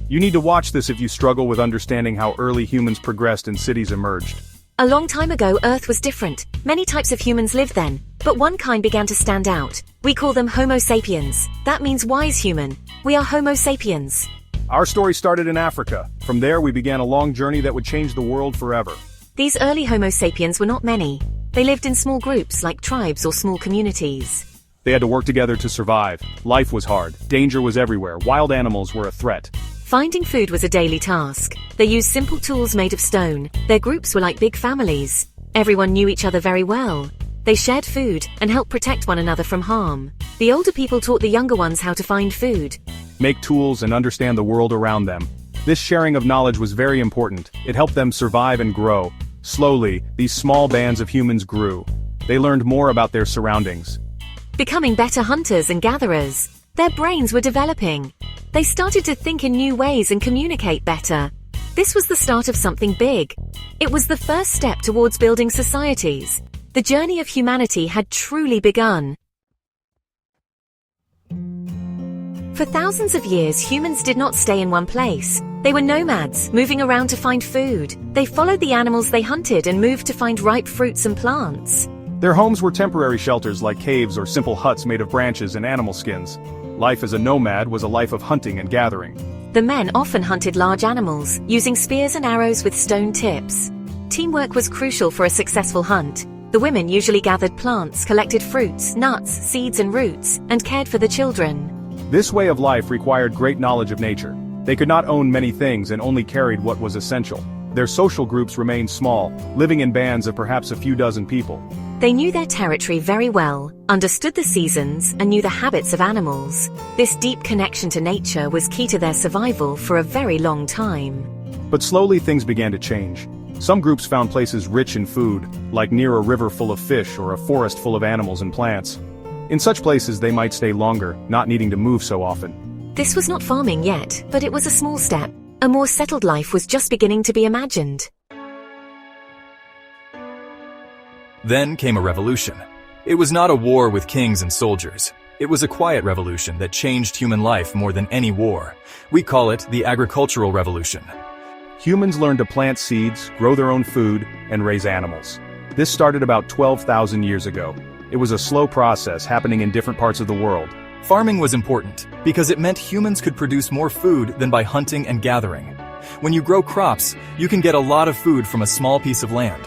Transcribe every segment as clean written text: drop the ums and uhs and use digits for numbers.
You need to watch this if you struggle with understanding how early humans progressed and cities emerged. A long time ago, Earth was different. Many types of humans lived then, but one kind began to stand out. We call them Homo sapiens. That means wise human. We are Homo sapiens. Our story started in Africa. From there, we began a long journey that would change the world forever. These early Homo sapiens were not many. They lived in small groups like tribes or small communities. They had to work together to survive. Life was hard. Danger was everywhere. Wild animals were a threat. Finding food was a daily task. They used simple tools made of stone. Their groups were like big families. Everyone knew each other very well. They shared food and helped protect one another from harm. The older people taught the younger ones how to find food, Make tools and understand the world around them. This sharing of knowledge was very important. It helped them survive and grow. Slowly, these small bands of humans grew. They learned more about their surroundings. becoming better hunters and gatherers. Their brains were developing. They started to think in new ways and communicate better. This was the start of something big. It was the first step towards building societies. The journey of humanity had truly begun. For thousands of years, humans did not stay in one place. They were nomads, moving around to find food. They followed the animals they hunted and moved to find ripe fruits and plants. Their homes were temporary shelters like caves or simple huts made of branches and animal skins. Life as a nomad was a life of hunting and gathering. The men often hunted large animals, using spears and arrows with stone tips. Teamwork was crucial for a successful hunt. The women usually gathered plants, collected fruits, nuts, seeds and roots, and cared for the children. This way of life required great knowledge of nature. They could not own many things and only carried what was essential. Their social groups remained small, living in bands of perhaps a few dozen people. They knew their territory very well, understood the seasons, and knew the habits of animals. This deep connection to nature was key to their survival for a very long time. But slowly things began to change. Some groups found places rich in food, like near a river full of fish or a forest full of animals and plants. In such places they might stay longer, not needing to move so often. This was not farming yet, but it was a small step. A more settled life was just beginning to be imagined. Then came a revolution. It was not a war with kings and soldiers. It was a quiet revolution that changed human life more than any war. We call it the agricultural revolution. Humans learned to plant seeds, grow their own food, and raise animals. This started about 12,000 years ago. It was a slow process happening in different parts of the world. Farming was important because it meant humans could produce more food than by hunting and gathering. When you grow crops, you can get a lot of food from a small piece of land.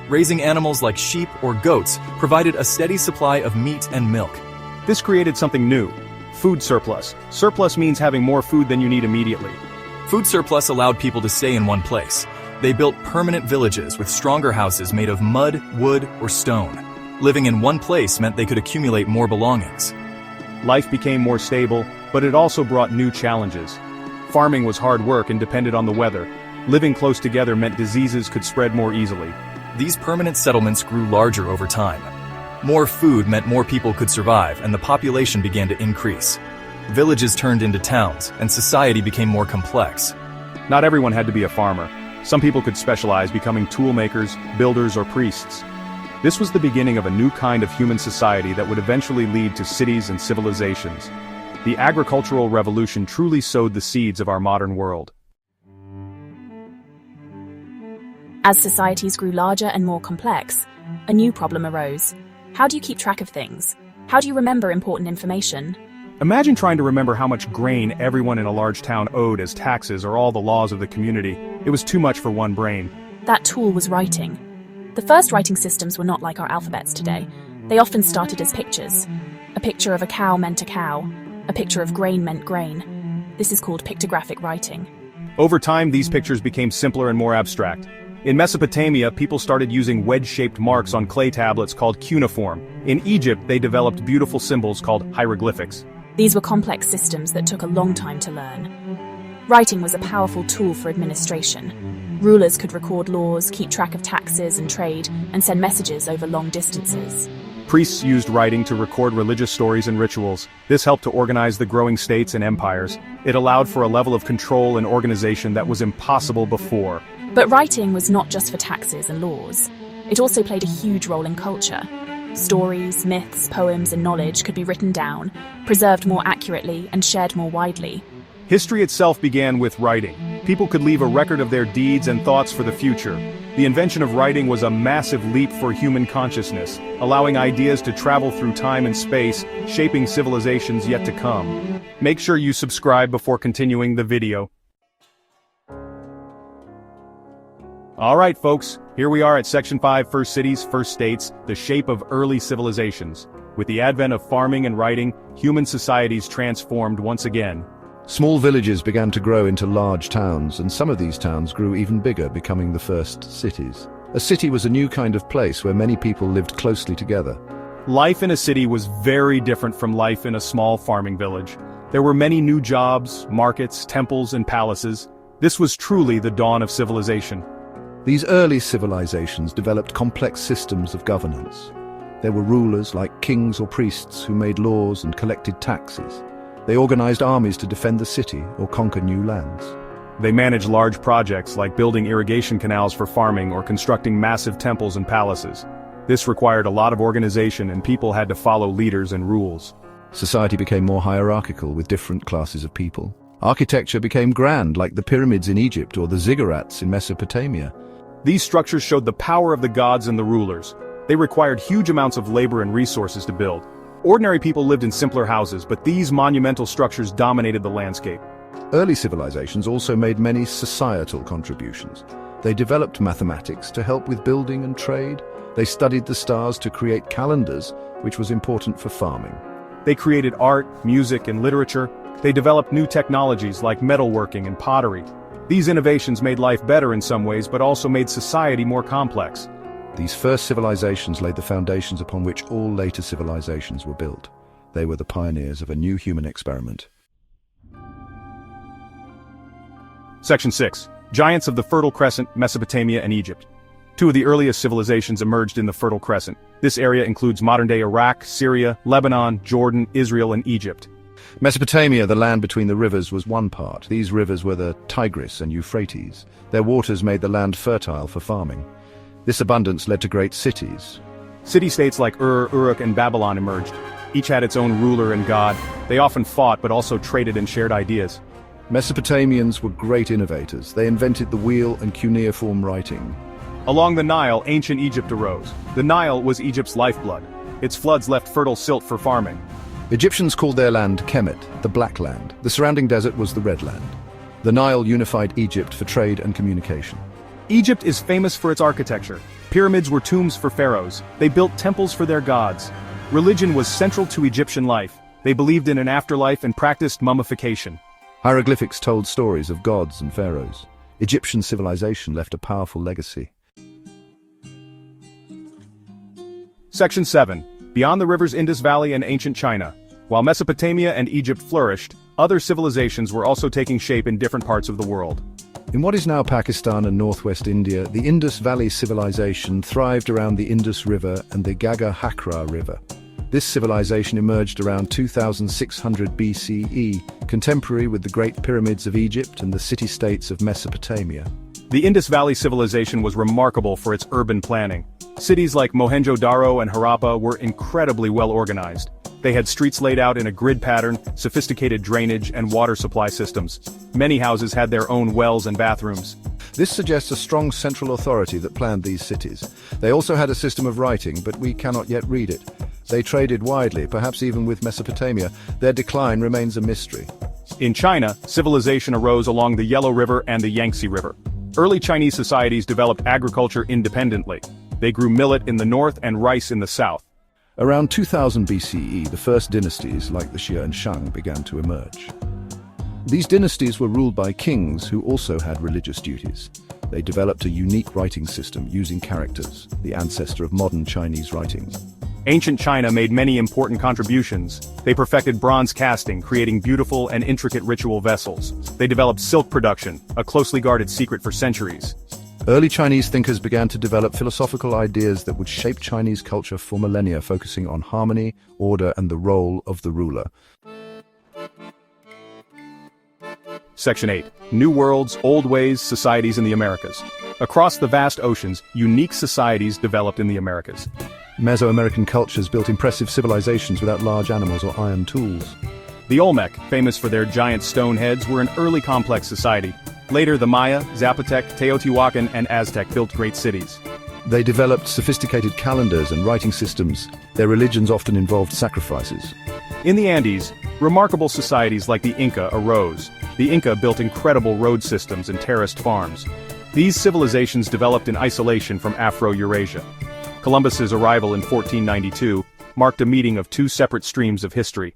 Raising animals like sheep or goats provided a steady supply of meat and milk. This created something new: food surplus. Surplus means having more food than you need immediately. Food surplus allowed people to stay in one place. They built permanent villages with stronger houses made of mud, wood, or stone. Living in one place meant they could accumulate more belongings. Life became more stable, but it also brought new challenges. Farming was hard work and depended on the weather. Living close together meant diseases could spread more easily. These permanent settlements grew larger over time. More food meant more people could survive, and the population began to increase. Villages turned into towns, and society became more complex. Not everyone had to be a farmer. Some people could specialize, becoming tool makers, builders, or priests. This was the beginning of a new kind of human society that would eventually lead to cities and civilizations. The agricultural revolution truly sowed the seeds of our modern world. As societies grew larger and more complex, a new problem arose. How do you keep track of things? How do you remember important information? Imagine trying to remember how much grain everyone in a large town owed as taxes or all the laws of the community. It was too much for one brain. That tool was writing. The first writing systems were not like our alphabets today. They often started as pictures. A picture of a cow meant a cow. A picture of grain meant grain. This is called pictographic writing. Over time, these pictures became simpler and more abstract. In Mesopotamia, people started using wedge-shaped marks on clay tablets called cuneiform. In Egypt, they developed beautiful symbols called hieroglyphics. These were complex systems that took a long time to learn. Writing was a powerful tool for administration. Rulers could record laws, keep track of taxes and trade, and send messages over long distances. Priests used writing to record religious stories and rituals. This helped to organize the growing states and empires. It allowed for a level of control and organization that was impossible before. But writing was not just for taxes and laws. It also played a huge role in culture. Stories, myths, poems, and knowledge could be written down, preserved more accurately, and shared more widely. History itself began with writing. People could leave a record of their deeds and thoughts for the future. The invention of writing was a massive leap for human consciousness, allowing ideas to travel through time and space, shaping civilizations yet to come. Make sure you subscribe before continuing the video. Alright folks, here we are at Section 5, First Cities, First States, the shape of early civilizations. With the advent of farming and writing, human societies transformed once again. Small villages began to grow into large towns, and some of these towns grew even bigger, becoming the first cities. A city was a new kind of place where many people lived closely together. Life in a city was very different from life in a small farming village. There were many new jobs, markets, temples, and palaces. This was truly the dawn of civilization. These early civilizations developed complex systems of governance. There were rulers like kings or priests who made laws and collected taxes. They organized armies to defend the city or conquer new lands. They managed large projects like building irrigation canals for farming or constructing massive temples and palaces. This required a lot of organization, and people had to follow leaders and rules. Society became more hierarchical with different classes of people. Architecture became grand, like the pyramids in Egypt or the ziggurats in Mesopotamia. These structures showed the power of the gods and the rulers. They required huge amounts of labor and resources to build. Ordinary people lived in simpler houses, but these monumental structures dominated the landscape. Early civilizations also made many societal contributions. They developed mathematics to help with building and trade. They studied the stars to create calendars, which was important for farming. They created art, music, and literature. They developed new technologies like metalworking and pottery. These innovations made life better in some ways, but also made society more complex. These first civilizations laid the foundations upon which all later civilizations were built. They were the pioneers of a new human experiment. Section 6. Giants of the Fertile Crescent, Mesopotamia and Egypt. Two of the earliest civilizations emerged in the Fertile Crescent. This area includes modern-day Iraq, Syria, Lebanon, Jordan, Israel, and Egypt. Mesopotamia, the land between the rivers, was one part. These rivers were the Tigris and Euphrates. Their waters made the land fertile for farming. This abundance led to great cities. City-states like Uruk, and Babylon emerged. Each had its own ruler and god. They often fought but also traded and shared ideas. Mesopotamians were great innovators. They invented the wheel and cuneiform writing. Along the Nile, ancient Egypt arose. The Nile was Egypt's lifeblood. Its floods left fertile silt for farming. Egyptians called their land Kemet, the Black Land. The surrounding desert was the Red Land. The Nile unified Egypt for trade and communication. Egypt is famous for its architecture. Pyramids were tombs for pharaohs. They built temples for their gods. Religion was central to Egyptian life. They believed in an afterlife and practiced mummification. Hieroglyphics told stories of gods and pharaohs. Egyptian civilization left a powerful legacy. Section 7. Beyond the rivers Indus Valley and ancient China. While Mesopotamia and Egypt flourished, other civilizations were also taking shape in different parts of the world. In what is now Pakistan and northwest India, the Indus Valley civilization thrived around the Indus River and the Ghaggar-Hakra River. This civilization emerged around 2600 BCE, contemporary with the Great Pyramids of Egypt and the city-states of Mesopotamia. The Indus Valley civilization was remarkable for its urban planning. Cities like Mohenjo-Daro and Harappa were incredibly well organized. They had streets laid out in a grid pattern, sophisticated drainage and water supply systems. Many houses had their own wells and bathrooms. This suggests a strong central authority that planned these cities. They also had a system of writing, but we cannot yet read it. They traded widely, perhaps even with Mesopotamia. Their decline remains a mystery. In China, civilization arose along the Yellow River and the Yangtze River. Early Chinese societies developed agriculture independently. They grew millet in the north and rice in the south. Around 2000 BCE, the first dynasties, like the Xia and Shang, began to emerge. These dynasties were ruled by kings who also had religious duties. They developed a unique writing system using characters, the ancestor of modern Chinese writing. Ancient China made many important contributions. They perfected bronze casting, creating beautiful and intricate ritual vessels. They developed silk production, a closely guarded secret for centuries. Early Chinese thinkers began to develop philosophical ideas that would shape Chinese culture for millennia, focusing on harmony, order, and the role of the ruler. Section 8. New Worlds, Old Ways, Societies in the Americas. Across the vast oceans, unique societies developed in the Americas. Mesoamerican cultures built impressive civilizations without large animals or iron tools. The Olmec, famous for their giant stone heads, were an early complex society. Later, the Maya, Zapotec, Teotihuacan, and Aztec built great cities. They developed sophisticated calendars and writing systems. Their religions often involved sacrifices. In the Andes, remarkable societies like the Inca arose. The Inca built incredible road systems and terraced farms. These civilizations developed in isolation from Afro-Eurasia. Columbus's arrival in 1492 marked a meeting of two separate streams of history.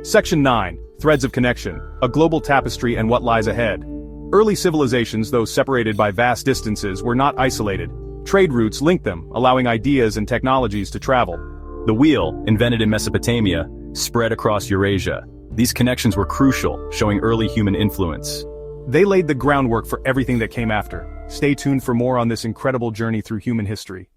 Section 9. Threads of Connection, a Global Tapestry and What Lies Ahead. Early civilizations, though separated by vast distances, were not isolated. Trade routes linked them, allowing ideas and technologies to travel. The wheel, invented in Mesopotamia, spread across Eurasia. These connections were crucial, showing early human influence. They laid the groundwork for everything that came after. Stay tuned for more on this incredible journey through human history.